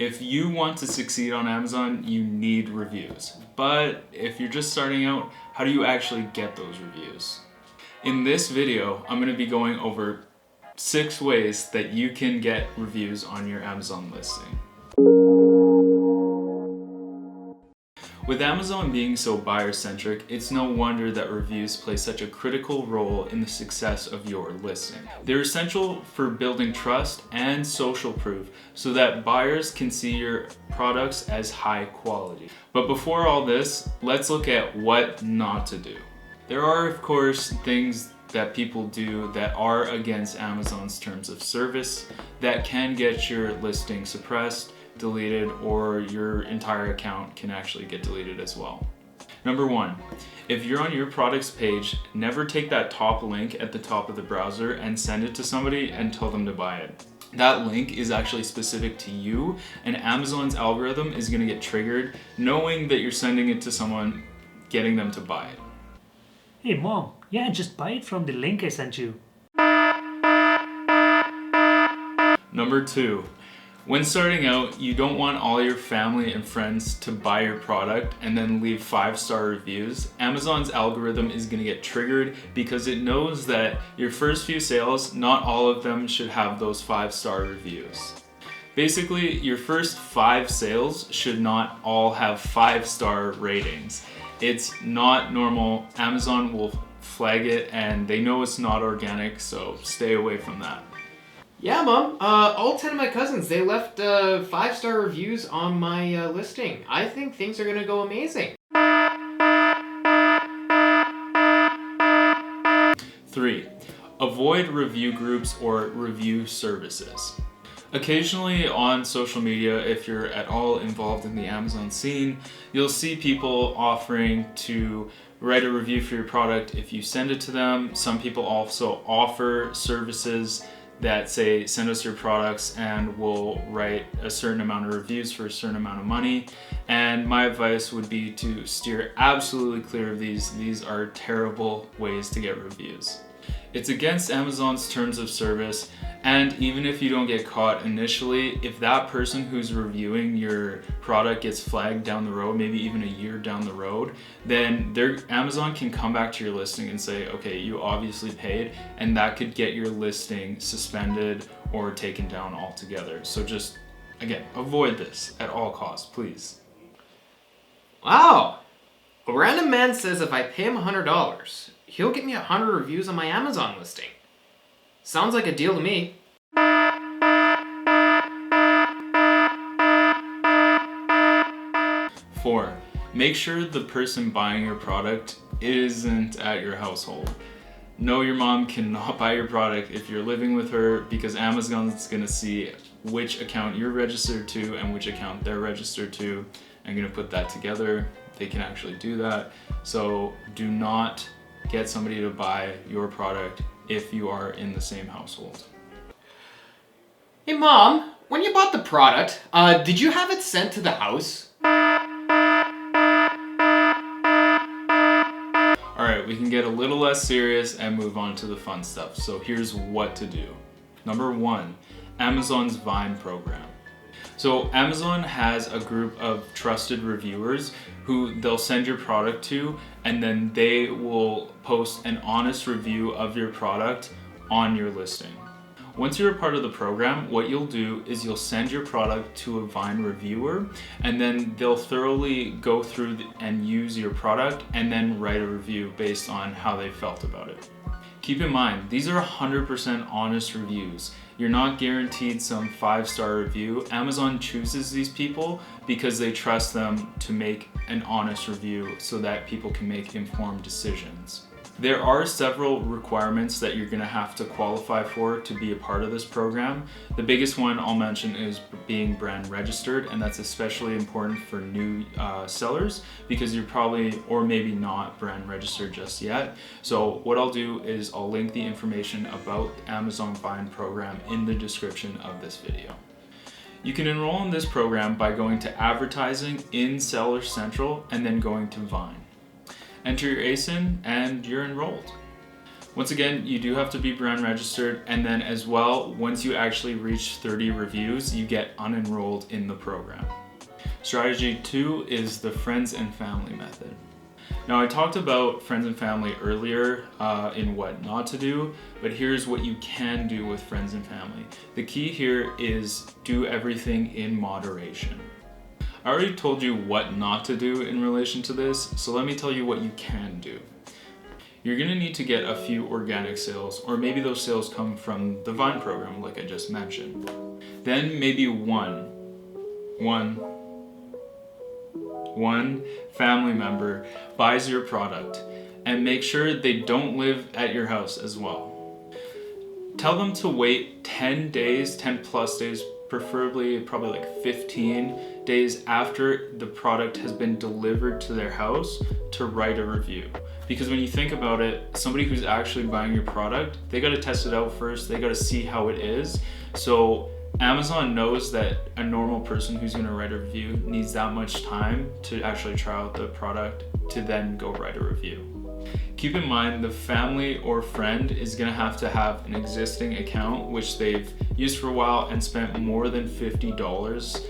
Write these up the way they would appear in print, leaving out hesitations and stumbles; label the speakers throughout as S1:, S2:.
S1: If you want to succeed on Amazon, you need reviews. But if you're just starting out, how do you actually get those reviews? In this video, I'm going to be going over 6 ways that you can get reviews on your Amazon listing. With Amazon being so buyer-centric, it's no wonder that reviews play such a critical role in the success of your listing. They're essential for building trust and social proof so that buyers can see your products as high quality. But before all this, let's look at what not to do. There are, of course, things that people do that are against Amazon's terms of service that can get your listing suppressed, deleted, or your entire account can actually get deleted as well. Number 1, if you're on your products page, never take that top link at the top of the browser and send it to somebody and tell them to buy it. That link is actually specific to you, and Amazon's algorithm is going to get triggered knowing that you're sending it to someone, getting them to buy it.
S2: Hey mom, yeah, just buy it from the link I sent you.
S1: Number 2, when starting out, you don't want all your family and friends to buy your product and then leave 5-star reviews. Amazon's algorithm is going to get triggered because it knows that your first few sales, not all of them should have those 5-star reviews. Basically, your first 5 sales should not all have 5-star ratings. It's not normal. Amazon will flag it and they know it's not organic, so stay away from that.
S3: Yeah, Mom. All 10 of my cousins, they left 5-star reviews on my listing. I think things are going to go amazing.
S1: 3, avoid review groups or review services. Occasionally on social media, if you're at all involved in the Amazon scene, you'll see people offering to write a review for your product if you send it to them. Some people also offer services that say, send us your products and we'll write a certain amount of reviews for a certain amount of money. And my advice would be to steer absolutely clear of these. These are terrible ways to get reviews. It's against Amazon's terms of service, and even if you don't get caught initially, if that person who's reviewing your product gets flagged down the road, maybe even a year down the road, then Amazon can come back to your listing and say, okay, you obviously paid, and that could get your listing suspended or taken down altogether. So just, again, avoid this at all costs, please.
S3: Wow! A random man says if I pay him $100, he'll get me 100 reviews on my Amazon listing. Sounds like a deal to me.
S1: 4, make sure the person buying your product isn't at your household. No, your mom cannot buy your product if you're living with her, because Amazon's going to see which account you're registered to and which account they're registered to, and going to put that together. They can actually do that. So do not get somebody to buy your product if you are in the same household.
S3: Hey Mom, when you bought the product, did you have it sent to the house?
S1: Alright, we can get a little less serious and move on to the fun stuff. So here's what to do. Number 1, Amazon's Vine program. So Amazon has a group of trusted reviewers who they'll send your product to, and then they will post an honest review of your product on your listing. Once you're a part of the program, what you'll do is you'll send your product to a Vine reviewer, and then they'll thoroughly go through and use your product and then write a review based on how they felt about it. Keep in mind, these are 100% honest reviews. You're not guaranteed some 5-star review. Amazon chooses these people because they trust them to make an honest review so that people can make informed decisions. There are several requirements that you're going to have to qualify for to be a part of this program. The biggest one I'll mention is being brand registered, and that's especially important for new sellers because you're probably, or maybe not, brand registered just yet. So what I'll do is I'll link the information about the Amazon Vine program in the description of this video. You can enroll in this program by going to advertising in Seller Central and then going to Vine. Enter your ASIN and you're enrolled. Once again, you do have to be brand registered, and then as well, once you actually reach 30 reviews, you get unenrolled in the program. Strategy 2 is the friends and family method. Now, I talked about friends and family earlier in what not to do, but here's what you can do with friends and family. The key here is do everything in moderation. I already told you what not to do in relation to this, so let me tell you what you can do. You're gonna need to get a few organic sales, or maybe those sales come from the Vine program like I just mentioned. Then maybe one family member buys your product, and make sure they don't live at your house as well. Tell them to wait 10 days, 10 plus days, preferably probably like 15 days after the product has been delivered to their house to write a review. Because when you think about it, somebody who's actually buying your product, they gotta test it out first, they gotta see how it is. So Amazon knows that a normal person who's gonna write a review needs that much time to actually try out the product to then go write a review. Keep in mind, the family or friend is gonna have to have an existing account which they've used for a while and spent more than $50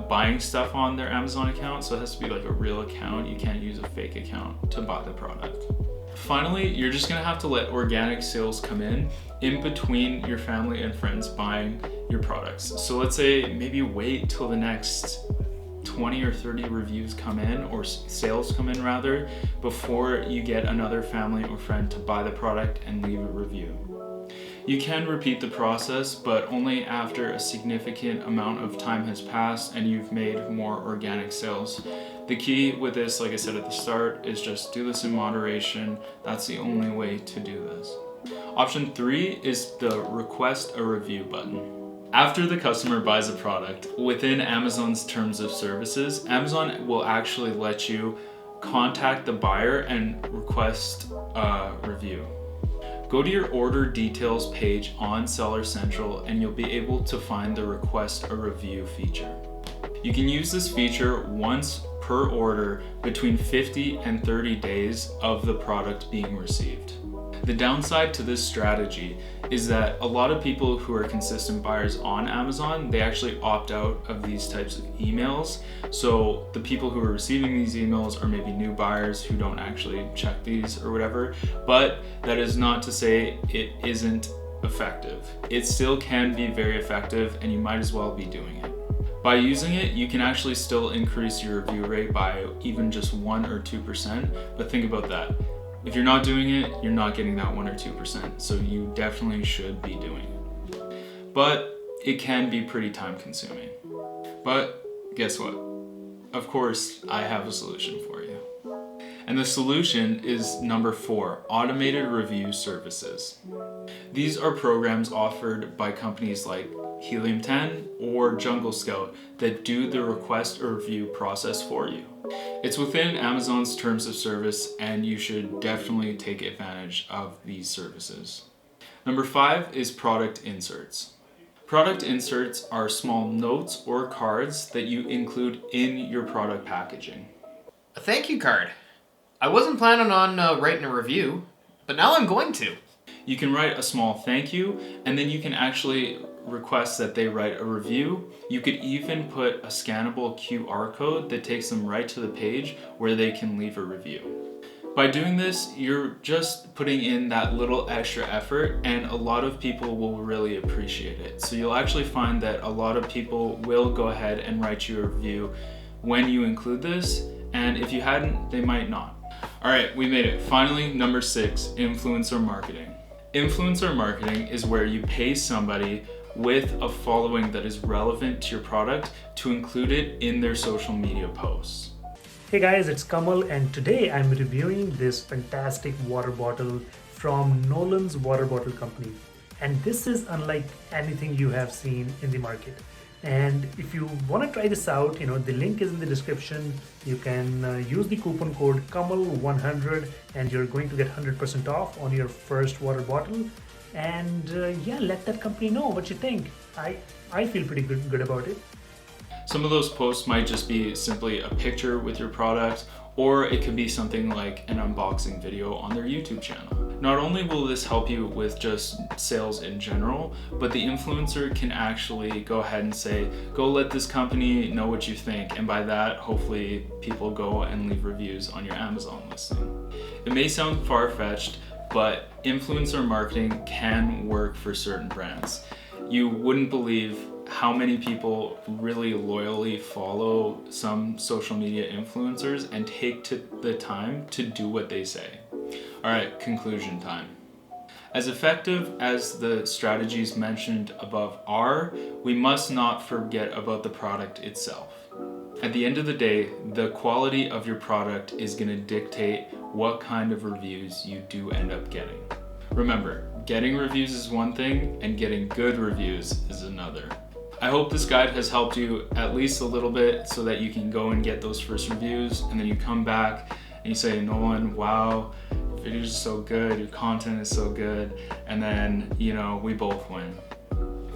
S1: buying stuff on their Amazon account. So it has to be like a real account. You can't use a fake account to buy the product. Finally, you're just gonna have to let organic sales come in between your family and friends buying your products. So let's say maybe wait till the next 20 or 30 reviews come in, or sales come in rather, before you get another family or friend to buy the product and leave a review. You can repeat the process, but only after a significant amount of time has passed and you've made more organic sales. The key with this, like I said at the start, is just do this in moderation. That's the only way to do this. Option 3 is the request a review button. After the customer buys a product, within Amazon's terms of services, Amazon will actually let you contact the buyer and request a review. Go to your order details page on Seller Central and you'll be able to find the request a review feature. You can use this feature once per order between 50 and 30 days of the product being received. The downside to this strategy is that a lot of people who are consistent buyers on Amazon, they actually opt out of these types of emails. So the people who are receiving these emails are maybe new buyers who don't actually check these or whatever, but that is not to say it isn't effective. It still can be very effective and you might as well be doing it. By using it, you can actually still increase your review rate by even just 1 or 2%, but think about that. If you're not doing it, you're not getting that 1 or 2%, so you definitely should be doing it. But it can be pretty time consuming. But guess what? Of course, I have a solution for you. And the solution is number 4, automated review services. These are programs offered by companies like Helium 10 or Jungle Scout that do the request or review process for you. It's within Amazon's terms of service and you should definitely take advantage of these services. Number 5 is product inserts. Product inserts are small notes or cards that you include in your product packaging.
S3: A thank you card. I wasn't planning on writing a review, but now I'm going to.
S1: You can write a small thank you, and then you can actually request that they write a review. You could even put a scannable QR code that takes them right to the page where they can leave a review. By doing this, you're just putting in that little extra effort, and a lot of people will really appreciate it. So you'll actually find that a lot of people will go ahead and write you a review when you include this, and if you hadn't, they might not. All right, we made it. Finally, number 6, influencer marketing. Influencer marketing is where you pay somebody with a following that is relevant to your product to include it in their social media posts.
S2: Hey guys, it's Kamal and today I'm reviewing this fantastic water bottle from Nolan's Water Bottle Company. And this is unlike anything you have seen in the market. And if you want to try this out, the link is in the description. You can use the coupon code KAMAL100 and you're going to get 100% off on your first water bottle. And yeah, let that company know what you think. I feel pretty good about it.
S1: Some of those posts might just be simply a picture with your product, or it could be something like an unboxing video on their YouTube channel. Not only will this help you with just sales in general, but the influencer can actually go ahead and say, go let this company know what you think. And by that, hopefully people go and leave reviews on your Amazon listing. It may sound far-fetched, but influencer marketing can work for certain brands. You wouldn't believe how many people really loyally follow some social media influencers and take the time to do what they say. All right, conclusion time. As effective as the strategies mentioned above are, we must not forget about the product itself. At the end of the day, the quality of your product is going to dictate what kind of reviews you do end up getting. Remember, getting reviews is one thing and getting good reviews is another. I hope this guide has helped you at least a little bit so that you can go and get those first reviews, and then you come back and you say, Nolan, wow, your videos are so good, your content is so good, and then, we both win.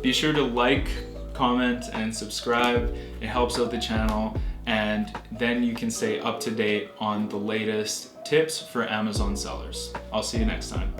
S1: Be sure to like, comment, and subscribe. It helps out the channel, and then you can stay up to date on the latest tips for Amazon sellers. I'll see you next time.